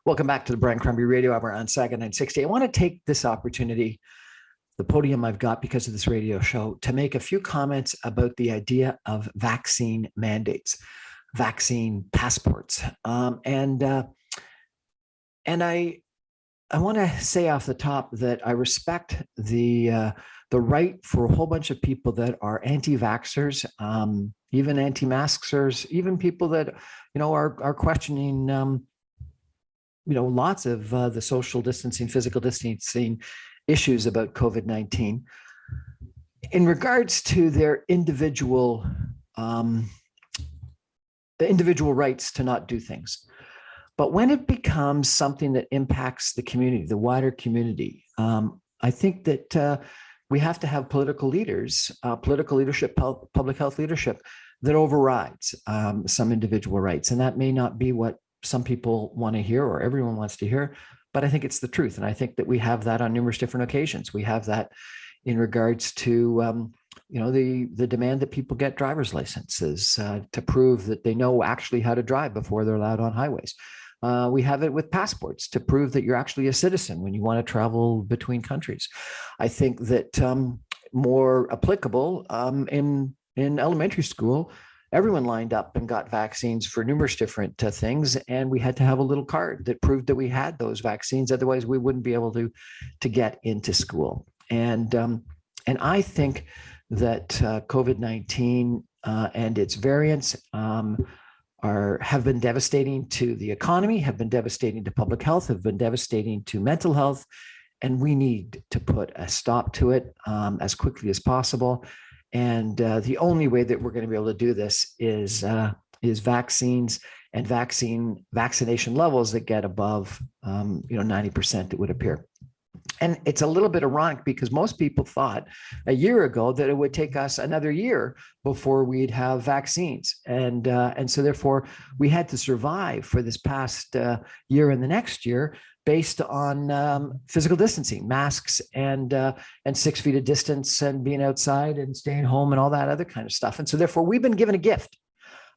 Welcome back to the Brian Crombie Radio Hour on Saga 960. I want to take this opportunity, the podium I've got because of this radio show, to make a few comments about the idea of vaccine mandates, vaccine passports. And I want to say off the top that I respect the right for a whole bunch of people that are anti-vaxxers, even anti-maskers, even people that are questioning lots of the social distancing, physical distancing issues about COVID-19 in regards to their individual rights to not do things. But when it becomes something that impacts the community, the wider community, I think that we have to have political leaders, political leadership, public health leadership that overrides some individual rights. And that may not be what some people want to hear or everyone wants to hear, but I think it's the truth. And I think that we have that on numerous different occasions. We have that in regards to, the demand that people get driver's licenses to prove that they know actually how to drive before they're allowed on highways. We have it with passports to prove that you're actually a citizen when you want to travel between countries. I think that more applicable in elementary school, everyone lined up and got vaccines for numerous different things. And we had to have a little card that proved that we had those vaccines. Otherwise, we wouldn't be able to get into school. And I think that COVID-19 and its variants have been devastating to the economy, have been devastating to public health, have been devastating to mental health. And we need to put a stop to it as quickly as possible. And the only way that we're going to be able to do this is vaccines and vaccination levels that get above 90%, it would appear. And it's a little bit ironic because most people thought a year ago that it would take us another year before we'd have vaccines. And so therefore we had to survive for this past year and the next year based on physical distancing, masks, and 6 feet of distance, and being outside and staying home and all that other kind of stuff. And so therefore we've been given a gift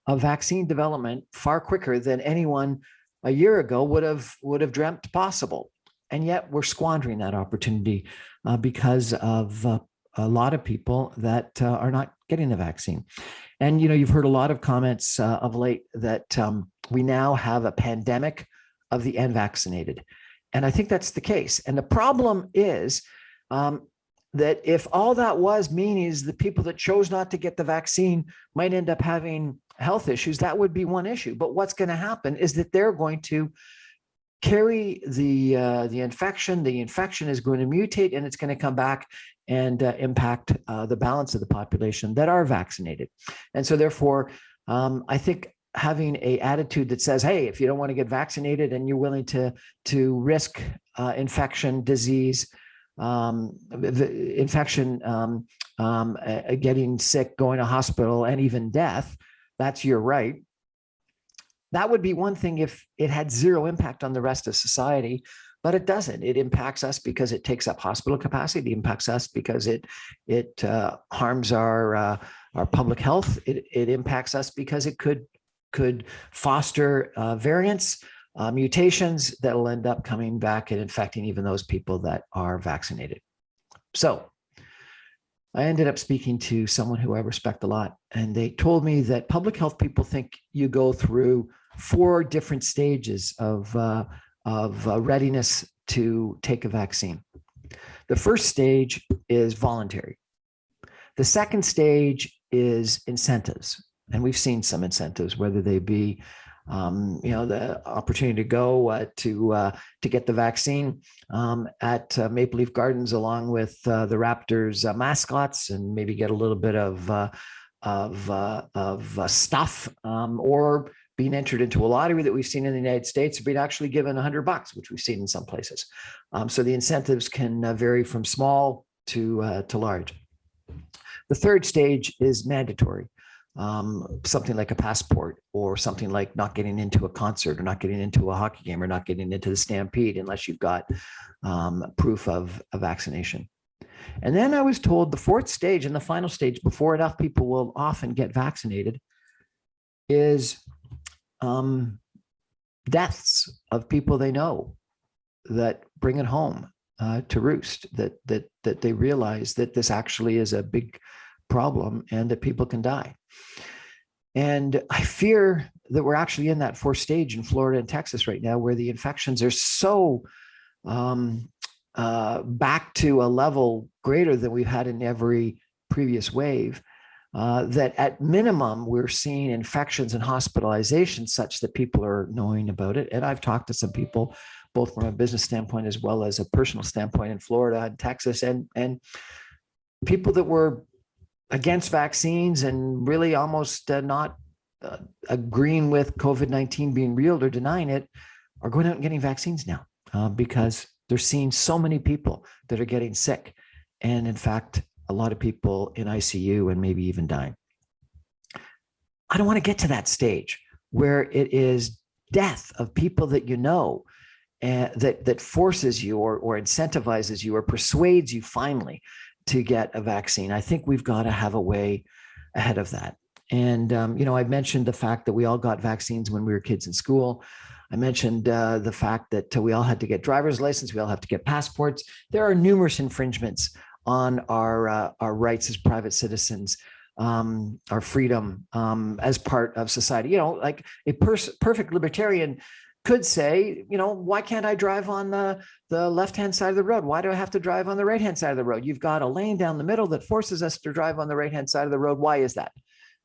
of vaccine development far quicker than anyone a year ago would have dreamt possible. And yet we're squandering that opportunity because of a lot of people that are not getting the vaccine. And, you've heard a lot of comments of late that we now have a pandemic of the unvaccinated. And I think that's the case. And the problem is that if all that was meaning is the people that chose not to get the vaccine might end up having health issues, that would be one issue. But what's going to happen is that they're going to carry the infection. The infection is going to mutate, and it's going to come back and impact the balance of the population that are vaccinated. And so therefore, I think having an attitude that says, hey, if you don't want to get vaccinated and you're willing to risk infection, disease, infection, getting sick, going to hospital, and even death, that's your right. That would be one thing if it had zero impact on the rest of society, but it doesn't. It impacts us because it takes up hospital capacity. It impacts us because it harms our public health. It impacts us because it could foster variants, mutations that will end up coming back and infecting even those people that are vaccinated. So I ended up speaking to someone who I respect a lot, and they told me that public health people think you go through 4 different stages of readiness to take a vaccine. The first stage is voluntary. The second stage is incentives. And we've seen some incentives, whether they be, the opportunity to go to get the vaccine at Maple Leaf Gardens, along with the Raptors mascots, and maybe get a little bit of stuff, or being entered into a lottery that we've seen in the United States, or being actually given $100, which we've seen in some places. So the incentives can vary from small to large. The third stage is mandatory. Something like a passport, or something like not getting into a concert, or not getting into a hockey game, or not getting into the Stampede unless you've got proof of a vaccination. And then I was told the fourth stage and the final stage, before enough people will often get vaccinated, is deaths of people they know that bring it home to roost, that they realize that this actually is a big problem and that people can die. And I fear that we're actually in that fourth stage in Florida and Texas right now, where the infections are so back to a level greater than we've had in every previous wave, that at minimum, we're seeing infections and hospitalizations such that people are knowing about it. And I've talked to some people, both from a business standpoint as well as a personal standpoint in Florida and Texas, and people that were against vaccines and really almost not agreeing with COVID-19 being real or denying it are going out and getting vaccines now because they're seeing so many people that are getting sick. And in fact, a lot of people in ICU and maybe even dying. I don't want to get to that stage where it is death of people that you know, that forces you or incentivizes you or persuades you finally to get a vaccine. I think we've got to have a way ahead of that. And, I mentioned the fact that we all got vaccines when we were kids in school. I mentioned the fact that we all had to get driver's license. We all have to get passports. There are numerous infringements on our rights as private citizens, our freedom as part of society. Like a perfect libertarian could say, why can't I drive on the left-hand side of the road? Why do I have to drive on the right-hand side of the road? You've got a lane down the middle that forces us to drive on the right-hand side of the road. Why is that?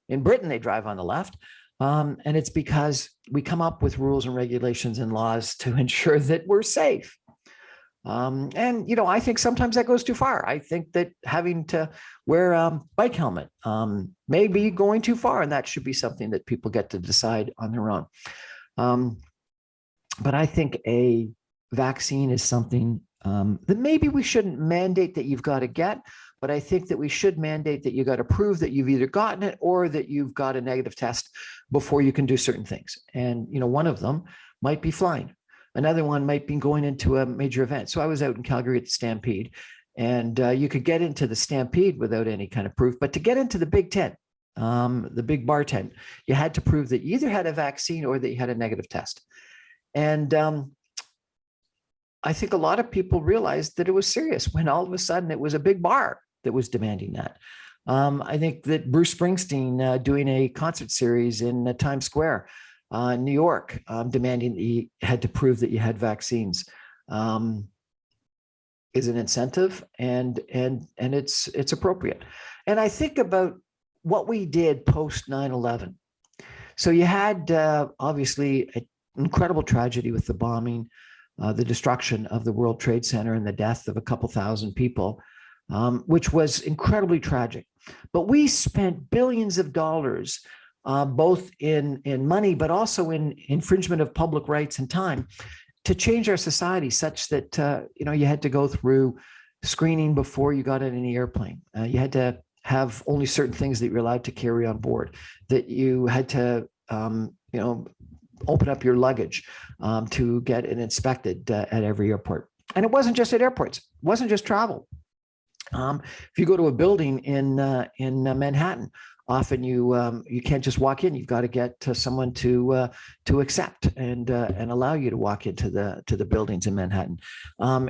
In Britain, they drive on the left. And it's because we come up with rules and regulations and laws to ensure that we're safe. I think sometimes that goes too far. I think that having to wear a bike helmet may be going too far, and that should be something that people get to decide on their own. But I think a vaccine is something that maybe we shouldn't mandate that you've got to get, but I think that we should mandate that you got to prove that you've either gotten it or that you've got a negative test before you can do certain things. And, one of them might be flying. Another one might be going into a major event. So I was out in Calgary at the Stampede, and you could get into the Stampede without any kind of proof. But to get into the big tent, the big bar tent, you had to prove that you either had a vaccine or that you had a negative test. And I think a lot of people realized that it was serious when all of a sudden it was a big bar that was demanding that. I think that Bruce Springsteen doing a concert series in Times Square, New York, demanding that you had to prove that you had vaccines is an incentive, and it's appropriate. And I think about what we did post 9/11. So you had obviously an incredible tragedy with the bombing, the destruction of the World Trade Center and the death of a couple thousand people, which was incredibly tragic. But we spent billions of dollars, both in money, but also in infringement of public rights and time, to change our society such that, you had to go through screening before you got in any airplane. You had to have only certain things that you're allowed to carry on board, that you had to, open up your luggage to get it inspected at every airport. And it wasn't just at airports. It wasn't just travel. If you go to a building in Manhattan, often you can't just walk in. You've got to get someone to accept and allow you to walk into the buildings in Manhattan.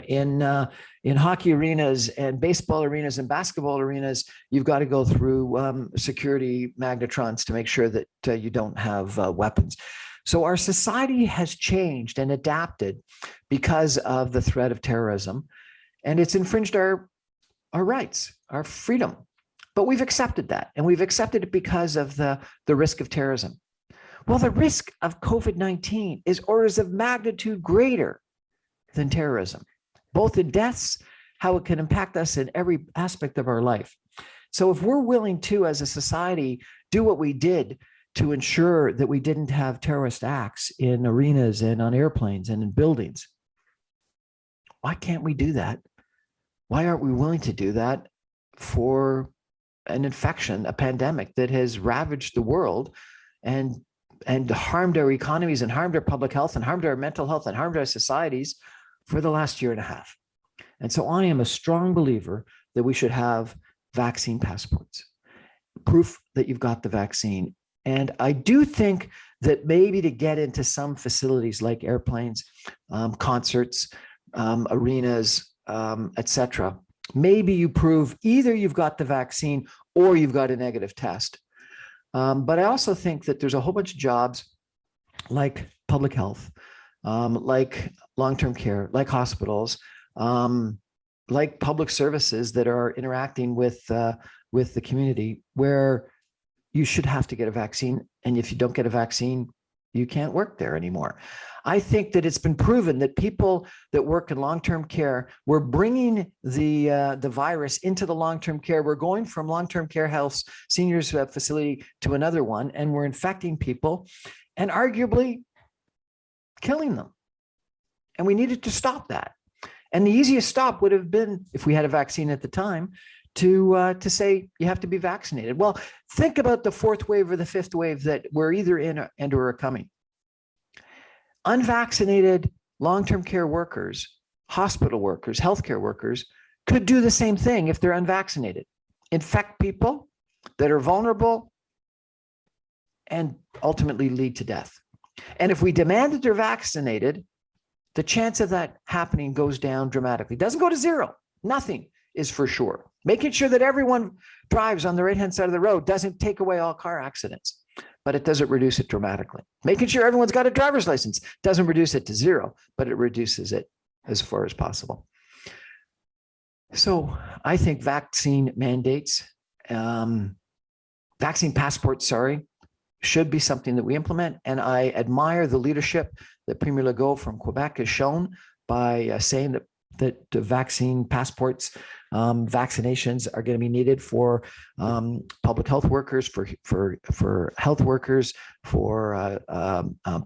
In hockey arenas and baseball arenas and basketball arenas, you've got to go through security magnetrons to make sure that you don't have weapons. So our society has changed and adapted because of the threat of terrorism, and it's infringed our rights, our freedom. But we've accepted that, and we've accepted it because of the risk of terrorism. Well, the risk of COVID-19 is orders of magnitude greater than terrorism, both in deaths, how it can impact us in every aspect of our life. So if we're willing to, as a society, do what we did to ensure that we didn't have terrorist acts in arenas and on airplanes and in buildings, why can't we do that? Why aren't we willing to do that for an infection, a pandemic that has ravaged the world and harmed our economies and harmed our public health and harmed our mental health and harmed our societies for the last year and a half? And so I am a strong believer that we should have vaccine passports, proof that you've got the vaccine. And I do think that maybe to get into some facilities like airplanes, concerts, arenas, etc., maybe you prove either you've got the vaccine or you've got a negative test. But I also think that there's a whole bunch of jobs like public health, like long-term care, like hospitals, like public services that are interacting with the community, where you should have to get a vaccine. And if you don't get a vaccine, you can't work there anymore. I think that it's been proven that people that work in long-term care, we're bringing the virus into the long-term care. We're going from long-term care health seniors facility to another one, and we're infecting people and arguably killing them. And we needed to stop that. And the easiest stop would have been, if we had a vaccine at the time, to say you have to be vaccinated. Well, think about the fourth wave or the fifth wave that we're either in and or are coming. Unvaccinated long-term care workers, hospital workers, healthcare workers could do the same thing if they're unvaccinated. Infect people that are vulnerable and ultimately lead to death. And if we demand that they're vaccinated, the chance of that happening goes down dramatically. It doesn't go to zero. Nothing is for sure. Making sure that everyone drives on the right-hand side of the road doesn't take away all car accidents, but it doesn't reduce it dramatically. Making sure everyone's got a driver's license doesn't reduce it to zero, but it reduces it as far as possible. So I think vaccine mandates, vaccine passports, should be something that we implement. And I admire the leadership that Premier Legault from Quebec has shown by saying that the vaccine passports, vaccinations are going to be needed for public health workers, for health workers, for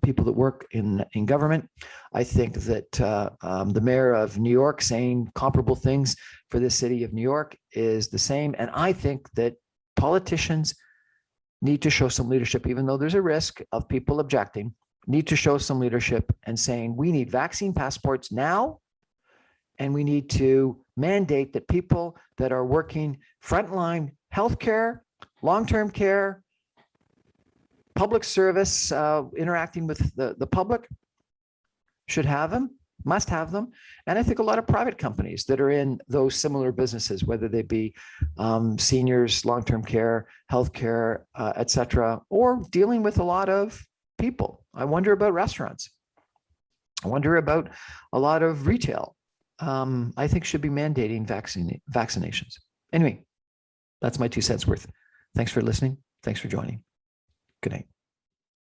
people that work in government. I think that the mayor of New York saying comparable things for the city of New York is the same. And I think that politicians need to show some leadership, even though there's a risk of people objecting, need to show some leadership and saying, we need vaccine passports now, and we need to mandate that people that are working frontline healthcare, long-term care, public service, interacting with the public should have them, must have them. And I think a lot of private companies that are in those similar businesses, whether they be seniors, long-term care, healthcare, et cetera, or dealing with a lot of people. I wonder about restaurants. I wonder about a lot of retail. I think should be mandating vaccinations. Anyway, that's my 2 cents worth. Thanks for listening. Thanks for joining. Good night.